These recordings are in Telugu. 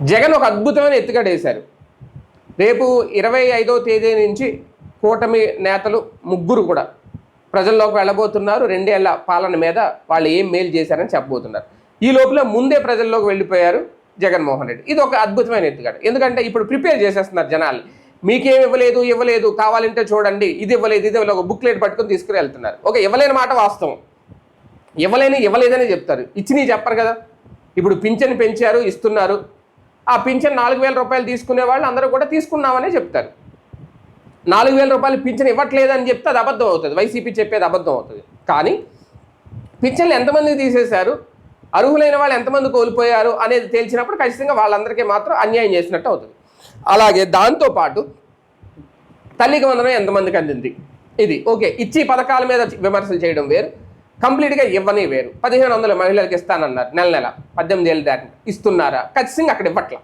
జగన్ ఒక అద్భుతమైన ఎత్తుగడ వేశారు. రేపు 25వ తేదీ నుంచి కూటమి నేతలు ముగ్గురు కూడా ప్రజల్లోకి వెళ్ళబోతున్నారు. 2 ఏళ్ల పాలన మీద వాళ్ళు ఏం మేలు చేశారని చెప్పబోతున్నారు. ఈ లోపల ముందే ప్రజల్లోకి వెళ్ళిపోయారు జగన్మోహన్ రెడ్డి. ఇది ఒక అద్భుతమైన ఎత్తుగడ. ఎందుకంటే ఇప్పుడు ప్రిపేర్ చేసేస్తున్నారు జనాలు. మీకేం ఇవ్వలేదు కావాలంటే చూడండి, ఇది ఇవ్వలేదు ఒక బుక్లెట్ పట్టుకొని తీసుకుని వెళ్తున్నారు. ఓకే, ఇవ్వలేని మాట వాస్తవం, ఇవ్వలేదని చెప్తారు, ఇచ్చినవి చెప్పరు కదా. ఇప్పుడు పింఛన్ పెంచారు, ఇస్తున్నారు. ఆ పింఛన్ 4,000 రూపాయలు తీసుకునే వాళ్ళు అందరూ కూడా తీసుకున్నామనే చెప్తారు. 4,000 రూపాయలు పింఛన్ ఇవ్వట్లేదని చెప్తే అది అబద్ధం అవుతుంది, వైసీపీ చెప్పేది అబద్ధం అవుతుంది. కానీ పింఛన్లు ఎంతమంది తీసేశారు, అర్హులైన వాళ్ళు ఎంతమంది కోల్పోయారు అనేది తేల్చినప్పుడు ఖచ్చితంగా వాళ్ళందరికీ మాత్రం అన్యాయం చేసినట్టు అవుతుంది. అలాగే దాంతోపాటు తల్లికి వందనం ఎంతమందికి అందింది, ఇది ఓకే. ఇచ్చి పథకాల మీద విమర్శలు చేయడం వేరు, కంప్లీట్గా ఇవ్వని వేరు. 1,500 మహిళలకు ఇస్తానన్నారు, నెల 18 ఏళ్ళు దాకా ఇస్తున్నారా? ఖచ్చితంగా అక్కడ ఇవ్వట్ల.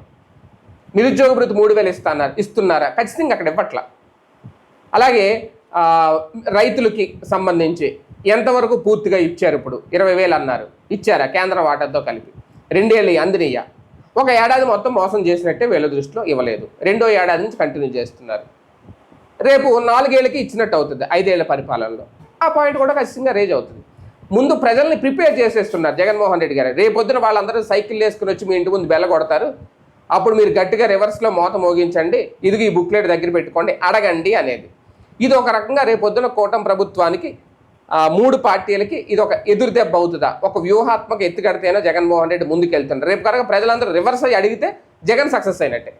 నిరుద్యోగ భృతి 3,000 ఇస్తున్నారా? ఖచ్చితంగా అక్కడ ఇవ్వట్ల. అలాగే రైతులకి సంబంధించి ఎంతవరకు పూర్తిగా ఇచ్చారు? ఇప్పుడు 20,000 అన్నారు, ఇచ్చారా? కేంద్ర వాటాతో కలిపి 2 ఏళ్ళు అందినయ్యా? ఒక ఏడాది మొత్తం మోసం చేసినట్టే వీళ్ళ దృష్టిలో ఇవ్వలేదు, 2వ ఏడాది నుంచి కంటిన్యూ చేస్తున్నారు. రేపు 4 ఏళ్ళకి ఇచ్చినట్టు అవుతుంది 5 ఏళ్ల పరిపాలనలో. ఆ పాయింట్ కూడా ఖచ్చితంగా రేజ్ అవుతుంది. ముందు ప్రజల్ని ప్రిపేర్ చేసేస్తున్నారు జగన్మోహన్ రెడ్డి గారు. రేపొద్దున వాళ్ళందరూ సైకిల్ వేసుకుని వచ్చి మీ ఇంటి ముందు బెల్ల కొడతారు, అప్పుడు మీరు గట్టిగా రివర్స్లో మోత మోగించండి, ఇదిగో ఈ బుక్లెట్ దగ్గర పెట్టుకోండి, అడగండి అనేది. ఇది ఒక రకంగా రేపొద్దున కూటమి ప్రభుత్వానికి 3 పార్టీలకి ఇది ఒక ఎదురు దెబ్బ అవుతుందా? ఒక వ్యూహాత్మక ఎత్తుగడితేనో జగన్మోహన్ రెడ్డి ముందుకెళ్తున్నారు. రేపు కనుక ప్రజలందరూ రివర్స్ అయ్యి అడిగితే జగన్ సక్సెస్ అయినట్టే.